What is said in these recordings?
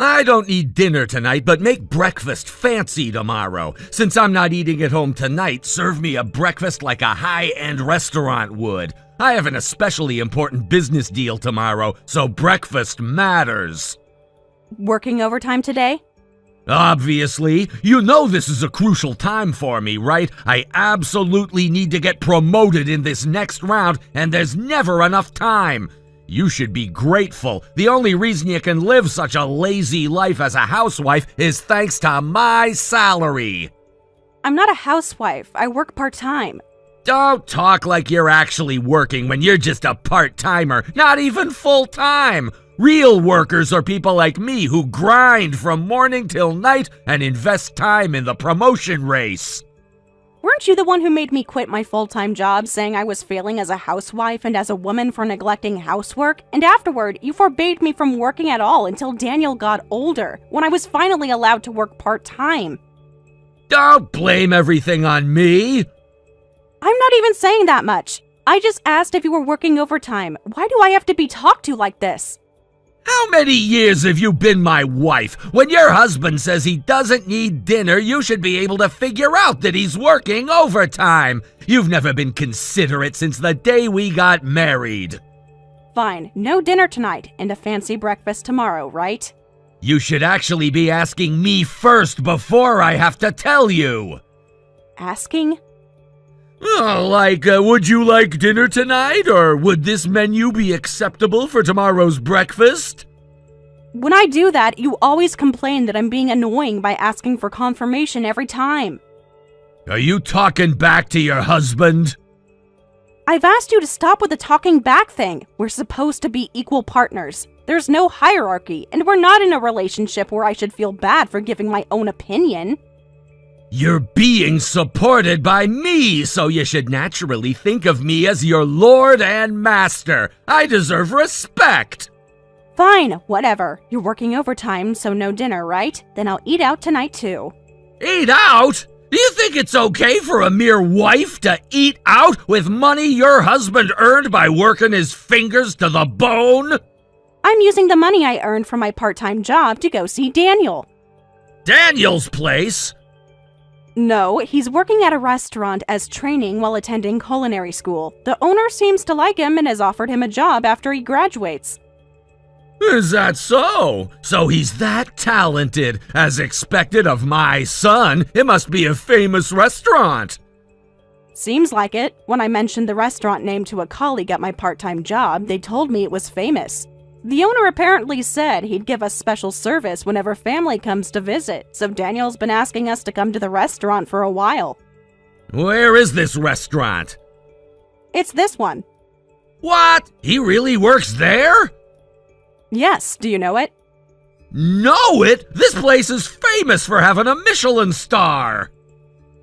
I don't need dinner tonight, but make breakfast fancy tomorrow. Since I'm not eating at home tonight, serve me a breakfast like a high-end restaurant would. I have an especially important business deal tomorrow, so breakfast matters. Working overtime today? Obviously. You know this is a crucial time for me, right? I absolutely need to get promoted in this next round, and there's never enough time. You should be grateful. The only reason you can live such a lazy life as a housewife is thanks to my salary. I'm not a housewife. I work part-time. Don't talk like you're actually working when you're just a part-timer, not even full-time. Real workers are people like me who grind from morning till night and invest time in the promotion race. Weren't you the one who made me quit my full-time job, saying I was failing as a housewife and as a woman for neglecting housework? And afterward, you forbade me from working at all until Daniel got older, when I was finally allowed to work part-time. Don't blame everything on me. I'm not even saying that much. I just asked if you were working overtime. Why do I have to be talked to like this? How many years have you been my wife? When your husband says he doesn't need dinner, you should be able to figure out that he's working overtime. You've never been considerate since the day we got married. Fine, no dinner tonight and a fancy breakfast tomorrow, right? You should actually be asking me first before I have to tell you. Asking? Would you like dinner tonight, or would this menu be acceptable for tomorrow's breakfast? When I do that, you always complain that I'm being annoying by asking for confirmation every time. Are you talking back to your husband? I've asked you to stop with the talking back thing. We're supposed to be equal partners. There's no hierarchy, and we're not in a relationship where I should feel bad for giving my own opinion. You're being supported by me, so you should naturally think of me as your lord and master. I deserve respect. Fine, whatever. You're working overtime, so no dinner, right? Then I'll eat out tonight too. Eat out? Do you think it's okay for a mere wife to eat out with money your husband earned by working his fingers to the bone? I'm using the money I earned from my part-time job to go see Daniel. Daniel's place? No, he's working at a restaurant as training while attending culinary school. The owner seems to like him and has offered him a job after he graduates. Is that so? So he's that talented. As expected of my son, it must be a famous restaurant. Seems like it. When I mentioned the restaurant name to a colleague at my part-time job, they told me it was famous. The owner apparently said he'd give us special service whenever family comes to visit, so Daniel's been asking us to come to the restaurant for a while. Where is this restaurant? It's this one. What? He really works there? Yes, do you know it? Know it? This place is famous for having a Michelin star.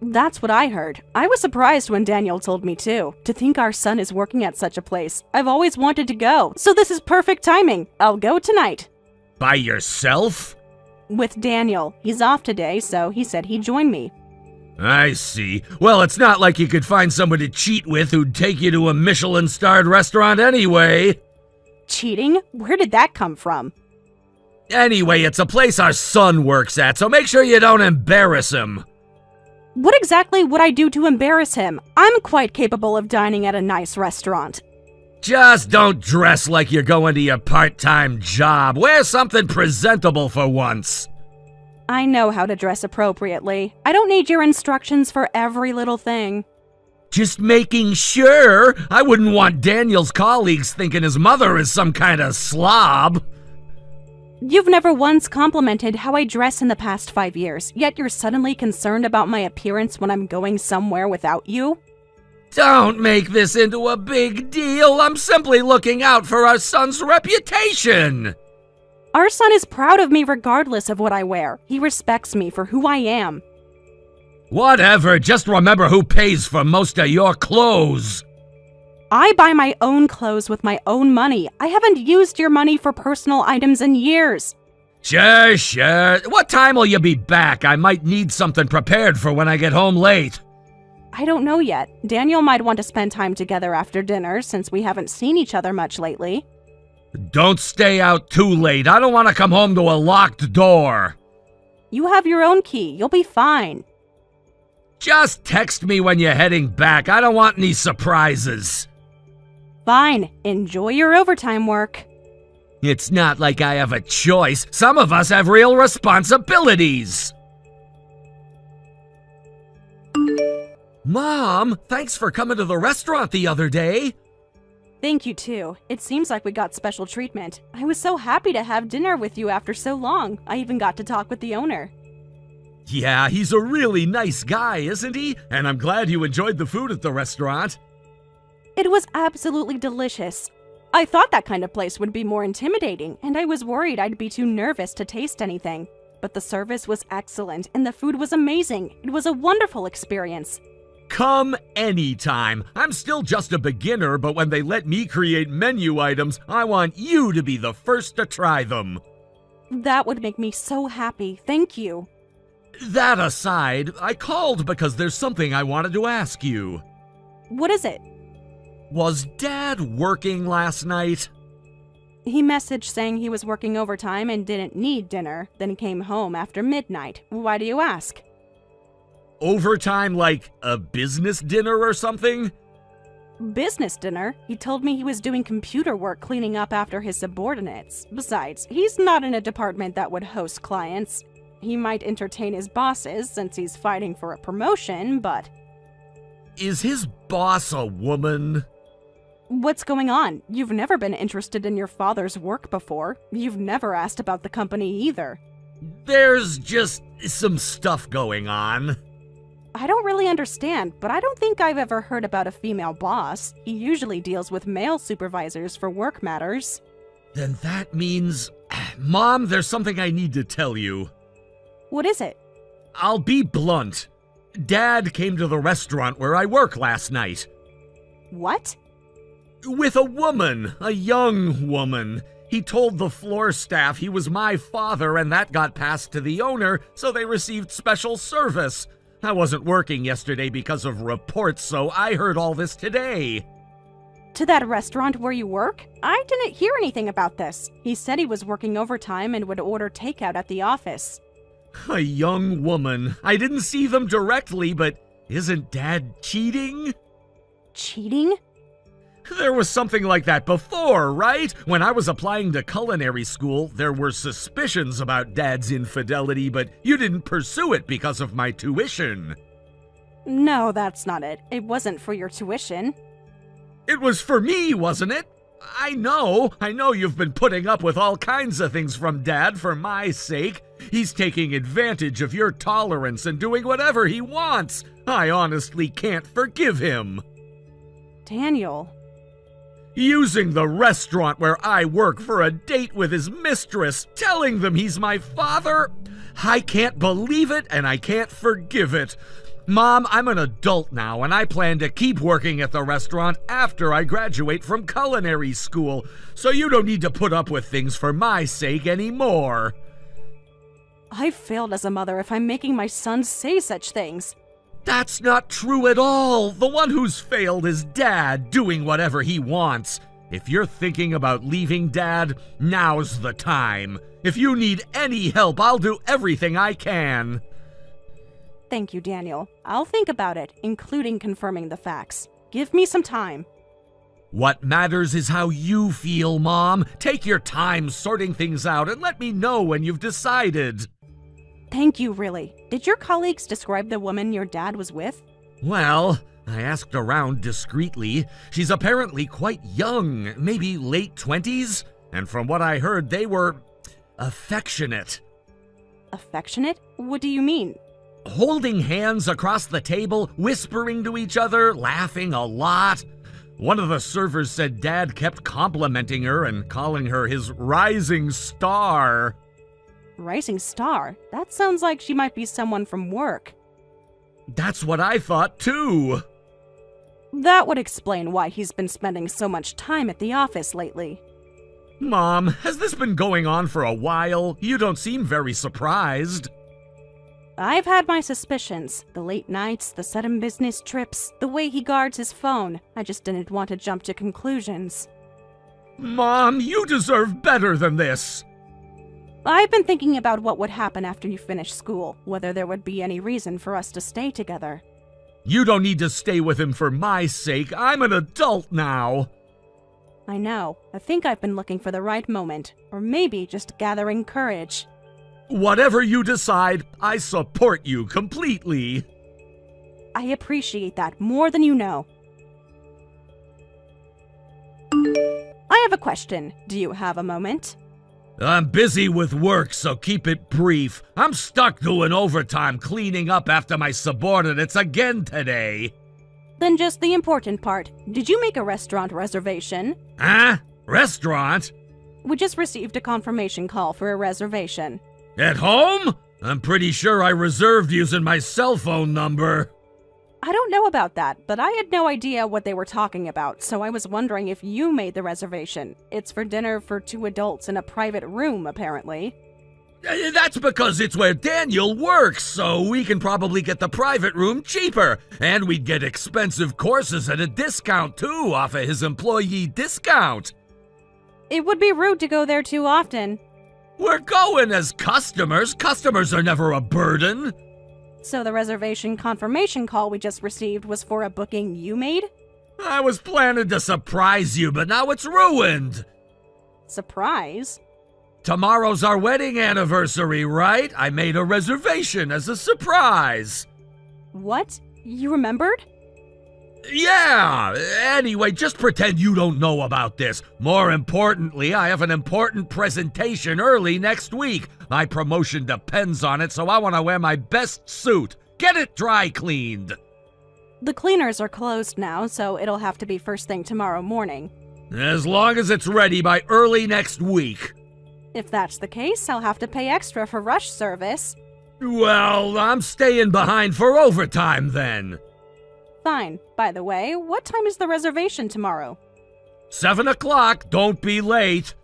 That's what I heard. I was surprised when Daniel told me too. To think our son is working at such a place. I've always wanted to go, so this is perfect timing. I'll go tonight. By yourself? With Daniel. He's off today, so he said he'd join me. I see. Well, it's not like you could find someone to cheat with who'd take you to a Michelin-starred restaurant anyway. Cheating? Where did that come from? Anyway, it's a place our son works at, so make sure you don't embarrass him. What exactly would I do to embarrass him? I'm quite capable of dining at a nice restaurant. Just don't dress like you're going to your part-time job. Wear something presentable for once. I know how to dress appropriately. I don't need your instructions for every little thing. Just making sure. I wouldn't want Daniel's colleagues thinking his mother is some kind of slob. You've never once complimented how I dress in the past 5 years, yet you're suddenly concerned about my appearance when I'm going somewhere without you? Don't make this into a big deal. I'm simply looking out for our son's reputation. Our son is proud of me regardless of what I wear. He respects me for who I am. Whatever, just remember who pays for most of your clothes. I buy my own clothes with my own money. I haven't used your money for personal items in years. Sure. What time will you be back? I might need something prepared for when I get home late. I don't know yet. Daniel might want to spend time together after dinner since we haven't seen each other much lately. Don't stay out too late. I don't want to come home to a locked door. You have your own key. You'll be fine. Just text me when you're heading back. I don't want any surprises. Fine. Enjoy your overtime work. It's not like I have a choice. Some of us have real responsibilities. Mom, thanks for coming to the restaurant the other day. Thank you, too. It seems like we got special treatment. I was so happy to have dinner with you after so long. I even got to talk with the owner. Yeah, he's a really nice guy, isn't he? And I'm glad you enjoyed the food at the restaurant. It was absolutely delicious. I thought that kind of place would be more intimidating, and I was worried I'd be too nervous to taste anything. But the service was excellent, and the food was amazing. It was a wonderful experience. Come anytime. I'm still just a beginner, but when they let me create menu items, I want you to be the first to try them. That would make me so happy. Thank you. That aside, I called because there's something I wanted to ask you. What is it? Was Dad working last night? He messaged saying he was working overtime and didn't need dinner, then came home after midnight. Why do you ask? Overtime like a business dinner or something? Business dinner? He told me he was doing computer work cleaning up after his subordinates. Besides, he's not in a department that would host clients. He might entertain his bosses since he's fighting for a promotion, but... Is his boss a woman? What's going on? You've never been interested in your father's work before. You've never asked about the company either. There's just some stuff going on. I don't really understand, but I don't think I've ever heard about a female boss. He usually deals with male supervisors for work matters. Then that means... Mom, there's something I need to tell you. What is it? I'll be blunt. Dad came to the restaurant where I work last night. What? With a woman, a young woman. He told the floor staff he was my father, and that got passed to the owner, so they received special service. I wasn't working yesterday because of reports, so I heard all this today. To that restaurant where you work? I didn't hear anything about this. He said he was working overtime and would order takeout at the office. A young woman. I didn't see them directly, but isn't Dad cheating? Cheating? There was something like that before, right? When I was applying to culinary school, there were suspicions about Dad's infidelity, but you didn't pursue it because of my tuition. No, that's not it. It wasn't for your tuition. It was for me, wasn't it? I know you've been putting up with all kinds of things from Dad for my sake. He's taking advantage of your tolerance and doing whatever he wants. I honestly can't forgive him. Daniel. Using the restaurant where I work for a date with his mistress, telling them he's my father? I can't believe it and I can't forgive it. Mom, I'm an adult now and I plan to keep working at the restaurant after I graduate from culinary school, so you don't need to put up with things for my sake anymore. I've failed as a mother if I'm making my son say such things. That's not true at all. The one who's failed is Dad, doing whatever he wants. If you're thinking about leaving Dad, now's the time. If you need any help, I'll do everything I can. Thank you, Daniel. I'll think about it, including confirming the facts. Give me some time. What matters is how you feel, Mom. Take your time sorting things out and let me know when you've decided. Thank you, really. Did your colleagues describe the woman your dad was with? Well, I asked around discreetly. She's apparently quite young, maybe late 20s, and from what I heard, they were affectionate. Affectionate? What do you mean? Holding hands across the table, whispering to each other, laughing a lot. One of the servers said Dad kept complimenting her and calling her his rising star. Rising star? That sounds like she might be someone from work. That's what I thought, too. That would explain why he's been spending so much time at the office lately. Mom, has this been going on for a while? You don't seem very surprised. I've had my suspicions. The late nights, the sudden business trips, the way he guards his phone. I just didn't want to jump to conclusions. Mom, you deserve better than this. I've been thinking about what would happen after you finish school, whether there would be any reason for us to stay together. You don't need to stay with him for my sake. I'm an adult now. I know. I think I've been looking for the right moment, or maybe just gathering courage. Whatever you decide, I support you completely. I appreciate that more than you know. I have a question. Do you have a moment? I'm busy with work, so keep it brief. I'm stuck doing overtime cleaning up after my subordinates again today. Then just the important part. Did you make a restaurant reservation? Huh? Restaurant? We just received a confirmation call for a reservation. At home? I'm pretty sure I reserved using my cell phone number. I don't know about that, but I had no idea what they were talking about, so I was wondering if you made the reservation. It's for dinner for 2 adults in a private room, apparently. That's because it's where Daniel works, so we can probably get the private room cheaper. And we'd get expensive courses at a discount, too, off of his employee discount. It would be rude to go there too often. We're going as customers. Customers are never a burden. So the reservation confirmation call we just received was for a booking you made? I was planning to surprise you, but now it's ruined. Surprise? Tomorrow's our wedding anniversary, right? I made a reservation as a surprise. What? You remembered? Yeah! Anyway, just pretend you don't know about this. More importantly, I have an important presentation early next week. My promotion depends on it, so I want to wear my best suit. Get it dry cleaned. The cleaners are closed now, so it'll have to be first thing tomorrow morning. As long as it's ready by early next week. If that's the case, I'll have to pay extra for rush service. Well, I'm staying behind for overtime then. Fine. By the way, what time is the reservation tomorrow? 7 o'clock, don't be late.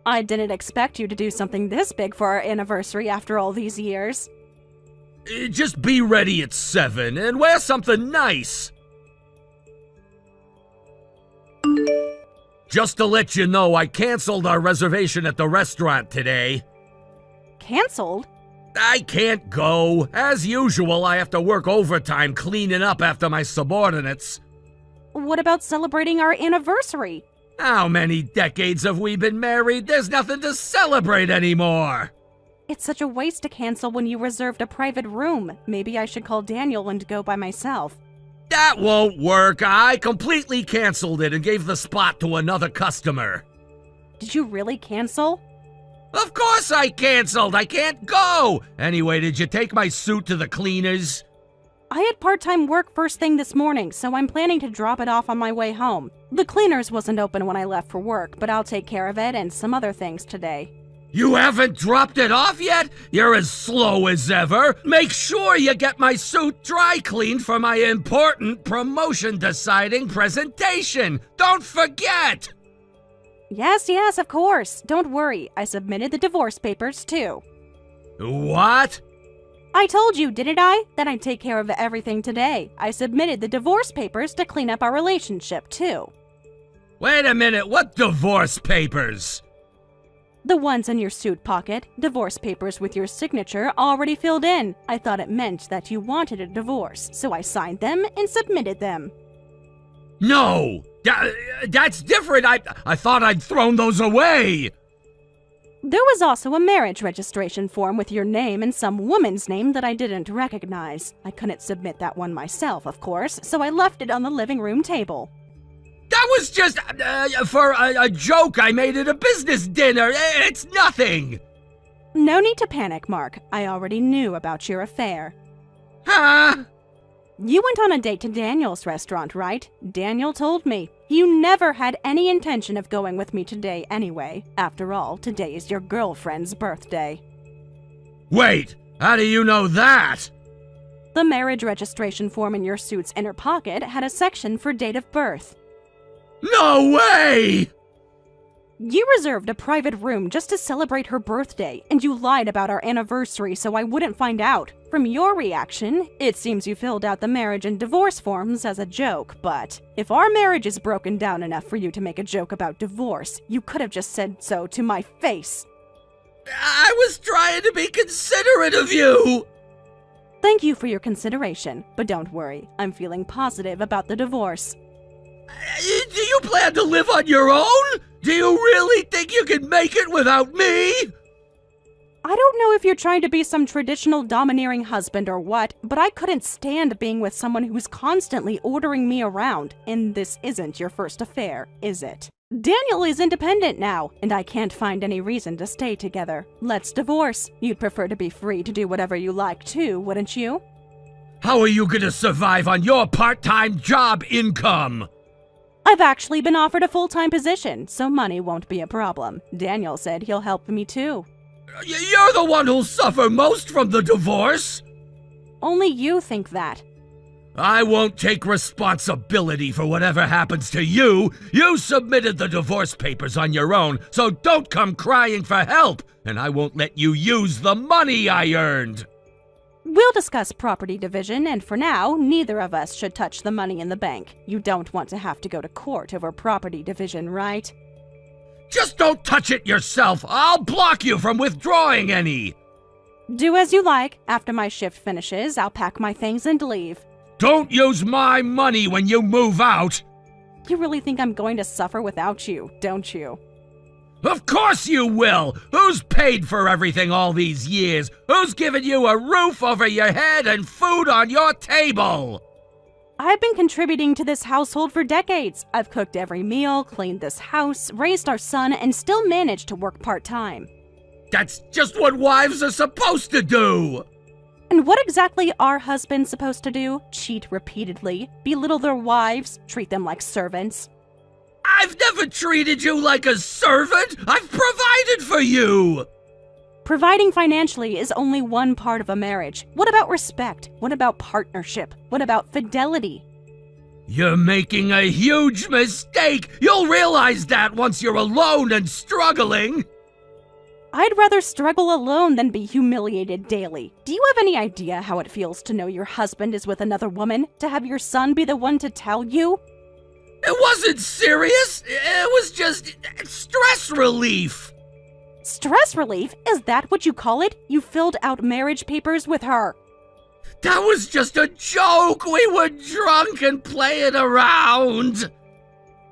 I didn't expect you to do something this big for our anniversary after all these years. Just be ready at 7 and wear something nice. Just to let you know, I canceled our reservation at the restaurant today. Canceled? I can't go. As usual, I have to work overtime cleaning up after my subordinates. What about celebrating our anniversary? How many decades have we been married? There's nothing to celebrate anymore. It's such a waste to cancel when you reserved a private room. Maybe I should call Daniel and go by myself. That won't work. I completely canceled it and gave the spot to another customer. Did you really cancel? Of course I canceled. I can't go. Anyway, did you take my suit to the cleaners? I had part-time work first thing this morning, so I'm planning to drop it off on my way home. The cleaners wasn't open when I left for work, but I'll take care of it and some other things today. You haven't dropped it off yet? You're as slow as ever. Make sure you get my suit dry cleaned for my important promotion-deciding presentation. Don't forget! Yes, of course. Don't worry. I submitted the divorce papers, too. What? I told you, didn't I? That I'd take care of everything today. I submitted the divorce papers to clean up our relationship, too. Wait a minute, what divorce papers? The ones in your suit pocket, divorce papers with your signature already filled in. I thought it meant that you wanted a divorce, so I signed them and submitted them. No! That's different! I thought I'd thrown those away! There was also a marriage registration form with your name and some woman's name that I didn't recognize. I couldn't submit that one myself, of course, so I left it on the living room table. That was just for a joke I made at a business dinner. It's nothing. No need to panic, Mark. I already knew about your affair. Huh? You went on a date to Daniel's restaurant, right? Daniel told me. You never had any intention of going with me today anyway. After all, today is your girlfriend's birthday. Wait, how do you know that? The marriage registration form in your suit's inner pocket had a section for date of birth. No way! You reserved a private room just to celebrate her birthday, and you lied about our anniversary so I wouldn't find out. From your reaction, it seems you filled out the marriage and divorce forms as a joke, but if our marriage is broken down enough for you to make a joke about divorce, you could have just said so to my face. I was trying to be considerate of you! Thank you for your consideration, but don't worry, I'm feeling positive about the divorce. Do you plan to live on your own? Do you really think you can make it without me? I don't know if you're trying to be some traditional domineering husband or what, but I couldn't stand being with someone who's constantly ordering me around, and this isn't your first affair, is it? Daniel is independent now, and I can't find any reason to stay together. Let's divorce. You'd prefer to be free to do whatever you like too, wouldn't you? How are you gonna survive on your part-time job income? I've actually been offered a full-time position, so money won't be a problem. Daniel said he'll help me too. You're the one who'll suffer most from the divorce! Only you think that. I won't take responsibility for whatever happens to you. You submitted the divorce papers on your own, so don't come crying for help, and I won't let you use the money I earned. We'll discuss property division, and for now, neither of us should touch the money in the bank. You don't want to have to go to court over property division, right? Just don't touch it yourself. I'll block you from withdrawing any. Do as you like. After my shift finishes, I'll pack my things and leave. Don't use my money when you move out. You really think I'm going to suffer without you, don't you? Of course you will! Who's paid for everything all these years? Who's given you a roof over your head and food on your table? I've been contributing to this household for decades. I've cooked every meal, cleaned this house, raised our son, and still managed to work part-time. That's just what wives are supposed to do! And what exactly are husbands supposed to do? Cheat repeatedly, belittle their wives, treat them like servants? I've never treated you like a servant! I've provided for you! Providing financially is only one part of a marriage. What about respect? What about partnership? What about fidelity? You're making a huge mistake! You'll realize that once you're alone and struggling! I'd rather struggle alone than be humiliated daily. Do you have any idea how it feels to know your husband is with another woman? To have your son be the one to tell you? It wasn't serious! It was just stress relief! Stress relief? Is that what you call it? You filled out marriage papers with her. That was just a joke! We were drunk and playing around!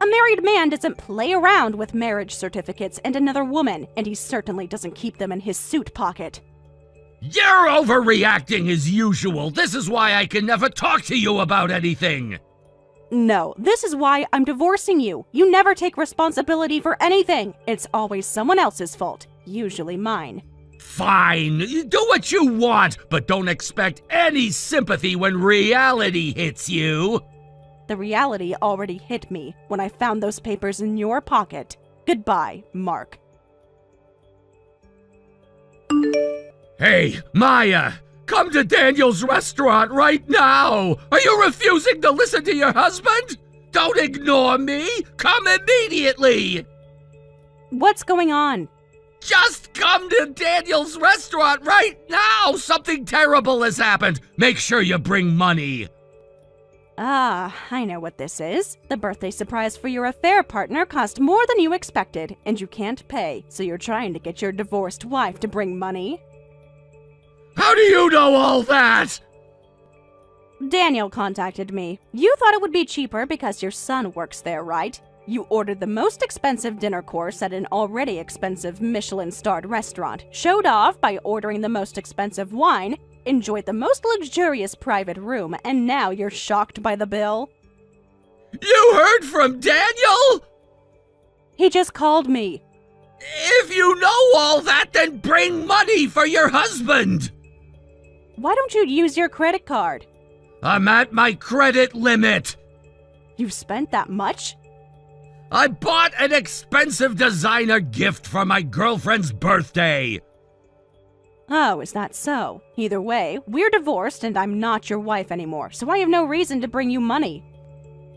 A married man doesn't play around with marriage certificates and another woman, and he certainly doesn't keep them in his suit pocket. You're overreacting as usual. This is why I can never talk to you about anything. No, this is why I'm divorcing you. You never take responsibility for anything. It's always someone else's fault, usually mine. Fine, do what you want, but don't expect any sympathy when reality hits you. The reality already hit me when I found those papers in your pocket. Goodbye, Mark. Hey, Maya! Come to Daniel's restaurant right now! Are you refusing to listen to your husband? Don't ignore me! Come immediately! What's going on? Just come to Daniel's restaurant right now! Something terrible has happened! Make sure you bring money! Ah, I know what this is. The birthday surprise for your affair partner cost more than you expected, and you can't pay, so you're trying to get your divorced wife to bring money. How do you know all that? Daniel contacted me. You thought it would be cheaper because your son works there, right? You ordered the most expensive dinner course at an already expensive Michelin-starred restaurant, showed off by ordering the most expensive wine, enjoyed the most luxurious private room, and now you're shocked by the bill? You heard from Daniel? He just called me. If you know all that, then bring money for your husband! Why don't you use your credit card? I'm at my credit limit. You've spent that much? I bought an expensive designer gift for my girlfriend's birthday. Oh, is that so? Either way, we're divorced and I'm not your wife anymore, so I have no reason to bring you money.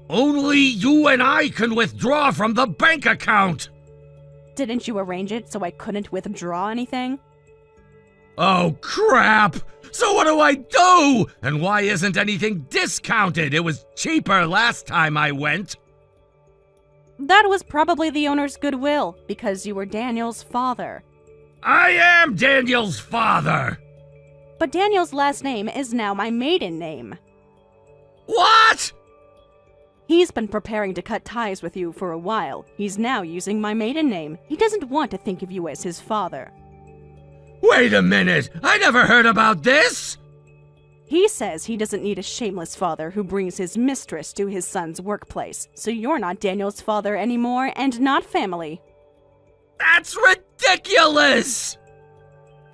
Only you and I can withdraw from the bank account. Didn't you arrange it so I couldn't withdraw anything? Oh, crap! So what do I do? And why isn't anything discounted? It was cheaper last time I went. That was probably the owner's goodwill, because you were Daniel's father. I am Daniel's father! But Daniel's last name is now my maiden name. What? He's been preparing to cut ties with you for a while. He's now using my maiden name. He doesn't want to think of you as his father. Wait a minute! I never heard about this! He says he doesn't need a shameless father who brings his mistress to his son's workplace, so you're not Daniel's father anymore and not family. That's ridiculous!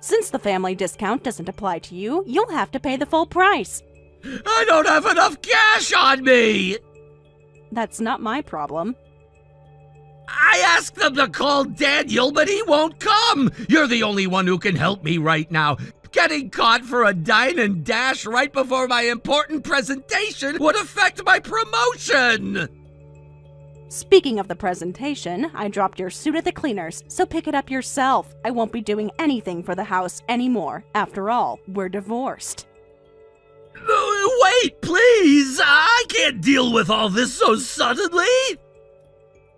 Since the family discount doesn't apply to you, you'll have to pay the full price. I don't have enough cash on me! That's not my problem. I asked them to call Daniel, but he won't come! You're the only one who can help me right now. Getting caught for a dine and dash right before my important presentation would affect my promotion! Speaking of the presentation, I dropped your suit at the cleaners, so pick it up yourself. I won't be doing anything for the house anymore. After all, we're divorced. Wait, please! I can't deal with all this so suddenly!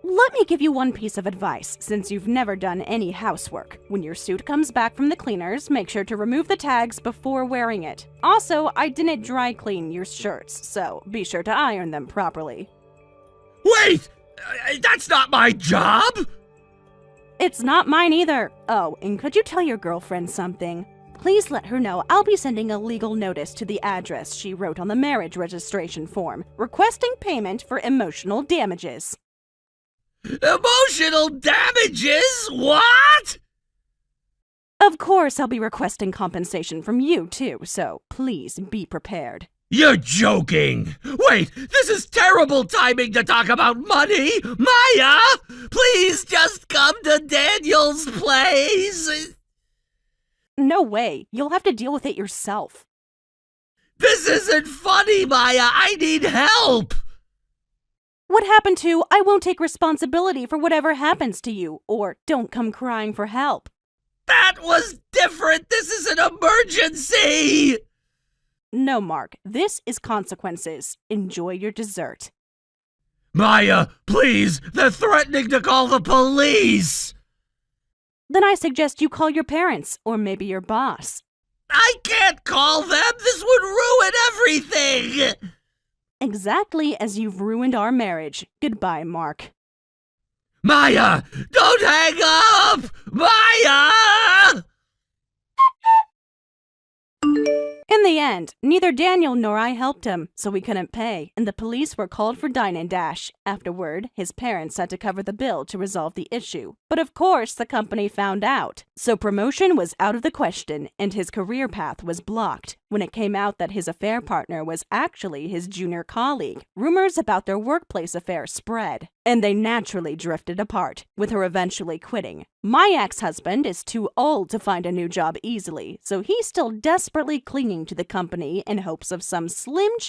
Let me give you one piece of advice, since you've never done any housework. When your suit comes back from the cleaners, make sure to remove the tags before wearing it. Also, I didn't dry clean your shirts, so be sure to iron them properly. Wait! That's not my job! It's not mine either. Oh, and could you tell your girlfriend something? Please let her know I'll be sending a legal notice to the address she wrote on the marriage registration form, requesting payment for emotional damages. Emotional damages? What? Of course, I'll be requesting compensation from you too, so please be prepared. You're joking! Wait, this is terrible timing to talk about money! Maya! Please just come to Daniel's place! No way. You'll have to deal with it yourself. This isn't funny, Maya! I need help! What happened to I won't take responsibility for whatever happens to you, or don't come crying for help? That was different! This is an emergency! No, Mark. This is consequences. Enjoy your dessert. Maya, please! They're threatening to call the police! Then I suggest you call your parents, or maybe your boss. I can't call them! This would ruin everything! Exactly as you've ruined our marriage. Goodbye, Mark. Maya! Don't hang up! Maya! In the end, neither Daniel nor I helped him, so we couldn't pay, and the police were called for dine and dash. Afterward, his parents had to cover the bill to resolve the issue. But of course, the company found out. So promotion was out of the question, and his career path was blocked. When it came out that his affair partner was actually his junior colleague, rumors about their workplace affair spread, and they naturally drifted apart, with her eventually quitting. My ex-husband is too old to find a new job easily, so he's still desperately clinging to the company in hopes of some slim chance